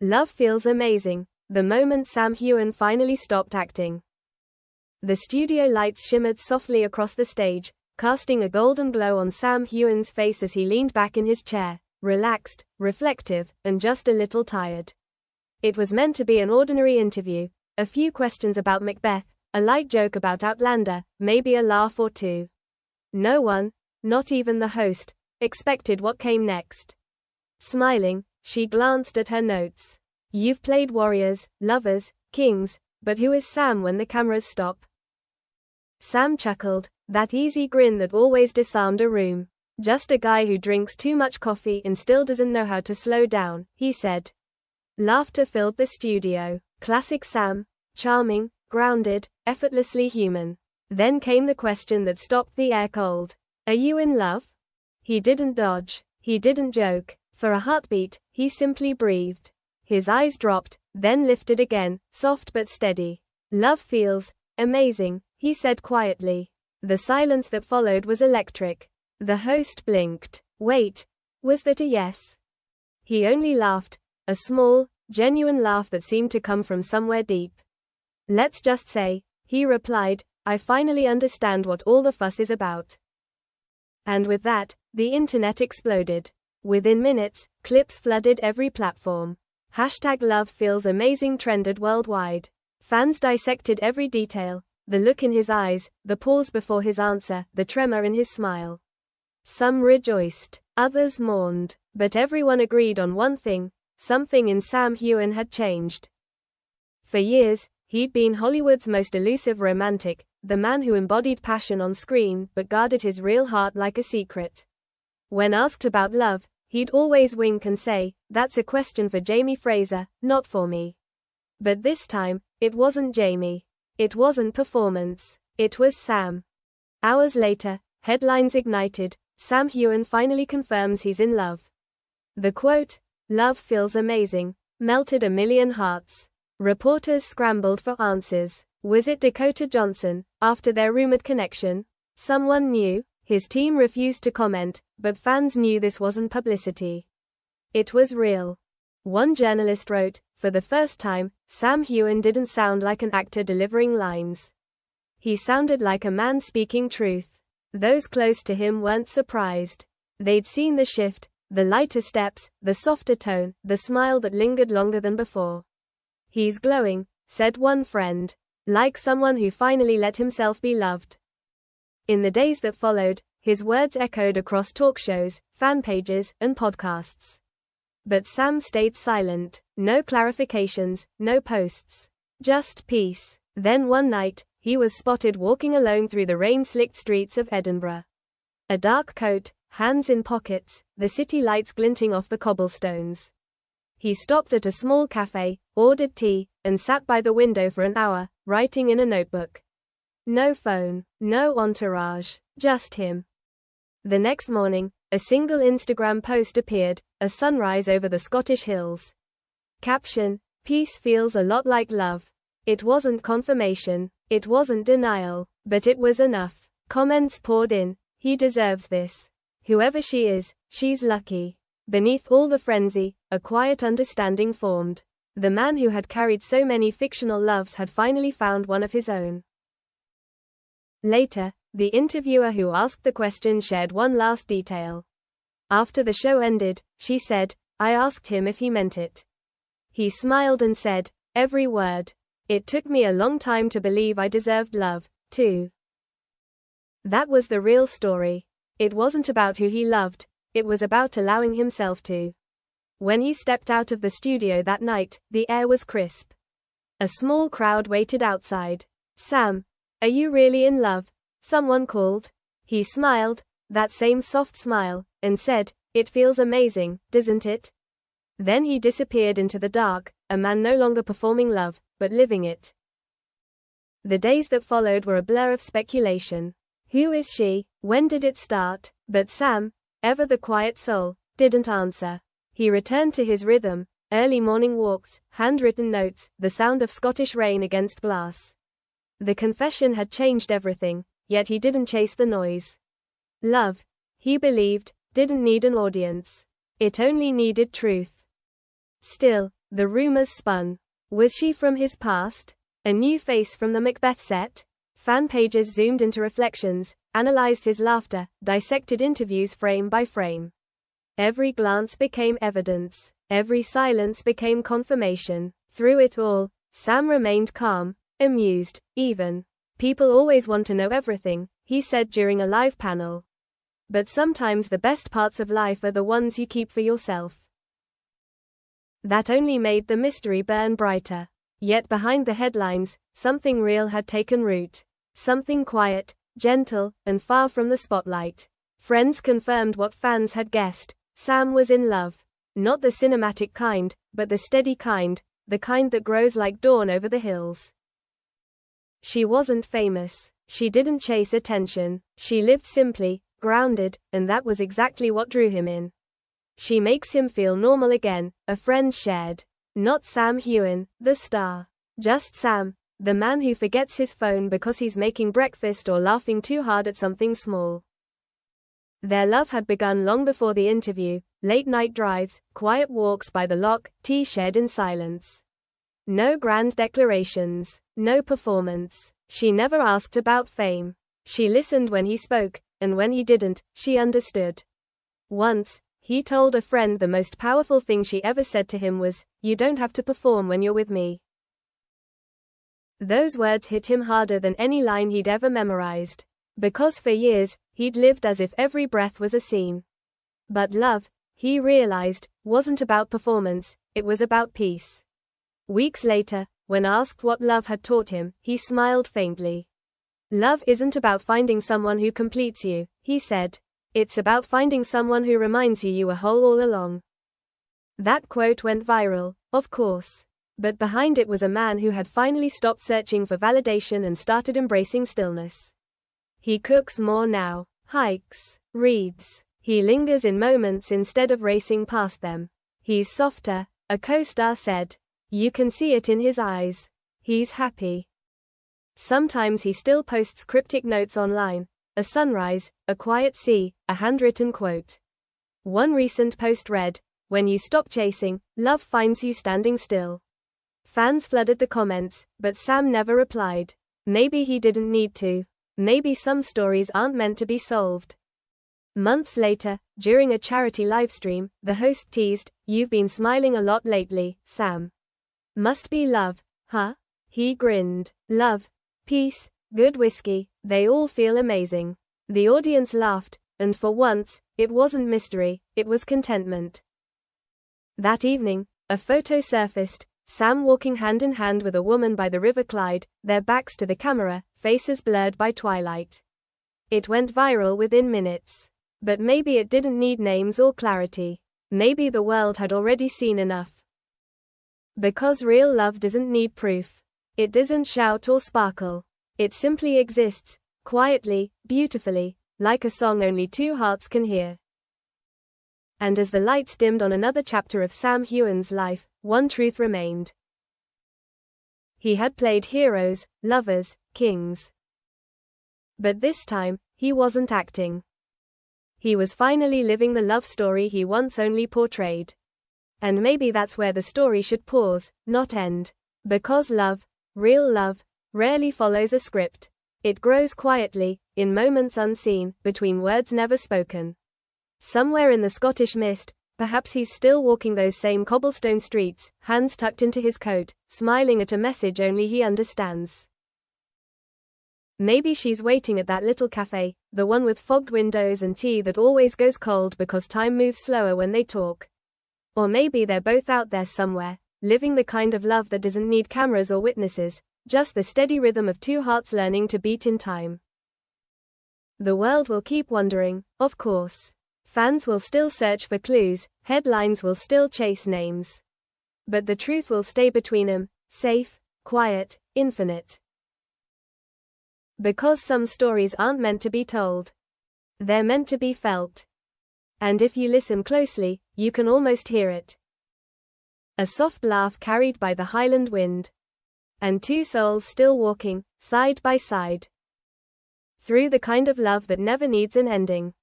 Love feels amazing, the moment Sam Heughan finally stopped acting. The studio lights shimmered softly across the stage, casting a golden glow on Sam Heughan's face as he leaned back in his chair, relaxed, reflective, and just a little tired. It was meant to be an ordinary interview, a few questions about Macbeth, a light joke about Outlander, maybe a laugh or two. No one, not even the host, expected what came next. Smiling, she glanced at her notes. You've played warriors, lovers, kings, but who is Sam when the cameras stop? Sam chuckled, that easy grin that always disarmed a room. Just a guy who drinks too much coffee and still doesn't know how to slow down, he said. Laughter filled the studio. Classic Sam, charming, grounded, effortlessly human. Then came the question that stopped the air cold. Are you in love? He didn't dodge. He didn't joke. For a heartbeat, he simply breathed. His eyes dropped, then lifted again, soft but steady. Love feels amazing, he said quietly. The silence that followed was electric. The host blinked. Wait, was that a yes? He only laughed, a small, genuine laugh that seemed to come from somewhere deep. Let's just say, he replied, I finally understand what all the fuss is about. And with that, the internet exploded. Within minutes, clips flooded every platform. #LoveFeelsAmazing trended worldwide. Fans dissected every detail, the look in his eyes, the pause before his answer, the tremor in his smile. Some rejoiced, others mourned, but everyone agreed on one thing, something in Sam Heughan had changed. For years, he'd been Hollywood's most elusive romantic, the man who embodied passion on screen but guarded his real heart like a secret. When asked about love, he'd always wink and say, that's a question for Jamie Fraser, not for me. But this time, it wasn't Jamie. It wasn't performance. It was Sam. Hours later, headlines ignited. Sam Heughan finally confirms he's in love. The quote, "Love feels amazing," melted a million hearts. Reporters scrambled for answers. Was it Dakota Johnson, after their rumored connection? Someone new? His team refused to comment, but fans knew this wasn't publicity. It was real. One journalist wrote, for the first time, Sam Heughan didn't sound like an actor delivering lines. He sounded like a man speaking truth. Those close to him weren't surprised. They'd seen the shift, the lighter steps, the softer tone, the smile that lingered longer than before. He's glowing, said one friend, like someone who finally let himself be loved. In the days that followed, his words echoed across talk shows, fan pages, and podcasts. But Sam stayed silent. No clarifications, no posts. Just peace. Then one night, he was spotted walking alone through the rain-slicked streets of Edinburgh. A dark coat, hands in pockets, the city lights glinting off the cobblestones. He stopped at a small cafe, ordered tea, and sat by the window for an hour, writing in a notebook. No phone, no entourage, just him. The next morning, a single Instagram post appeared, a sunrise over the Scottish hills. Caption, "Peace feels a lot like love." It wasn't confirmation, it wasn't denial, but it was enough. Comments poured in, he deserves this. Whoever she is, she's lucky. Beneath all the frenzy, a quiet understanding formed. The man who had carried so many fictional loves had finally found one of his own. Later, the interviewer who asked the question shared one last detail. After the show ended, she said, I asked him if he meant it. He smiled and said, every word. It took me a long time to believe I deserved love, too. That was the real story. It wasn't about who he loved, it was about allowing himself to. When he stepped out of the studio that night, the air was crisp. A small crowd waited outside. Sam, are you really in love? Someone called. He smiled, that same soft smile, and said, it feels amazing, doesn't it? Then he disappeared into the dark, a man no longer performing love, but living it. The days that followed were a blur of speculation. Who is she? When did it start? But Sam, ever the quiet soul, didn't answer. He returned to his rhythm, early morning walks, handwritten notes, the sound of Scottish rain against glass. The confession had changed everything, yet he didn't chase the noise. Love, he believed, didn't need an audience. It only needed truth. Still, The rumors spun. Was she from his past? A new face from the Macbeth set? Fan pages zoomed into reflections, analyzed his laughter, dissected interviews frame by frame. Every glance became evidence. Every silence became confirmation. Through it all, Sam remained calm, amused, even. People always want to know everything, he said during a live panel. But sometimes the best parts of life are the ones you keep for yourself. That only made the mystery burn brighter. Yet behind the headlines, something real had taken root. Something quiet, gentle, and far from the spotlight. Friends confirmed what fans had guessed. Sam was in love. Not the cinematic kind, but the steady kind, the kind that grows like dawn over the hills. She wasn't famous. She didn't chase attention. She lived simply, grounded, and that was exactly what drew him in. She makes him feel normal again, a friend shared. Not Sam Heughan, the star. Just Sam, the man who forgets his phone because he's making breakfast or laughing too hard at something small. Their love had begun long before the interview, late-night drives, quiet walks by the lock, tea shared in silence. No grand declarations, no performance. She never asked about fame. She listened when he spoke, and when he didn't, she understood. Once, he told a friend the most powerful thing she ever said to him was, "You don't have to perform when you're with me." Those words hit him harder than any line he'd ever memorized. Because for years, he'd lived as if every breath was a scene. But love, he realized, wasn't about performance, it was about peace. Weeks later, when asked what love had taught him, he smiled faintly. Love isn't about finding someone who completes you, he said. It's about finding someone who reminds you you were whole all along. That quote went viral, of course. But behind it was a man who had finally stopped searching for validation and started embracing stillness. He cooks more now, hikes, reads. He lingers in moments instead of racing past them. He's softer, a co-star said. You can see it in his eyes. He's happy. Sometimes he still posts cryptic notes online. A sunrise, a quiet sea, a handwritten quote. One recent post read, "When you stop chasing, love finds you standing still." Fans flooded the comments, but Sam never replied. Maybe he didn't need to. Maybe some stories aren't meant to be solved. Months later, during a charity livestream, the host teased, "You've been smiling a lot lately, Sam. Must be love, huh?" He grinned. Love, peace, good whiskey, they all feel amazing. The audience laughed, and for once, it wasn't mystery, it was contentment. That evening, a photo surfaced, Sam walking hand in hand with a woman by the River Clyde, their backs to the camera, faces blurred by twilight. It went viral within minutes. But maybe it didn't need names or clarity. Maybe the world had already seen enough. Because real love doesn't need proof. It doesn't shout or sparkle. It simply exists, quietly, beautifully, like a song only two hearts can hear. And as the lights dimmed on another chapter of Sam Heughan's life, one truth remained. He had played heroes, lovers, kings. But this time, he wasn't acting. He was finally living the love story he once only portrayed. And maybe that's where the story should pause, not end. Because love, real love, rarely follows a script. It grows quietly, in moments unseen, between words never spoken. Somewhere in the Scottish mist, perhaps he's still walking those same cobblestone streets, hands tucked into his coat, smiling at a message only he understands. Maybe she's waiting at that little cafe, the one with fogged windows and tea that always goes cold because time moves slower when they talk. Or maybe they're both out there somewhere, living the kind of love that doesn't need cameras or witnesses, just the steady rhythm of two hearts learning to beat in time. The world will keep wondering, of course. Fans will still search for clues, headlines will still chase names. But the truth will stay between them, safe, quiet, infinite. Because some stories aren't meant to be told. They're meant to be felt. And if you listen closely, you can almost hear it. A soft laugh carried by the Highland wind. And two souls still walking, side by side. Through the kind of love that never needs an ending.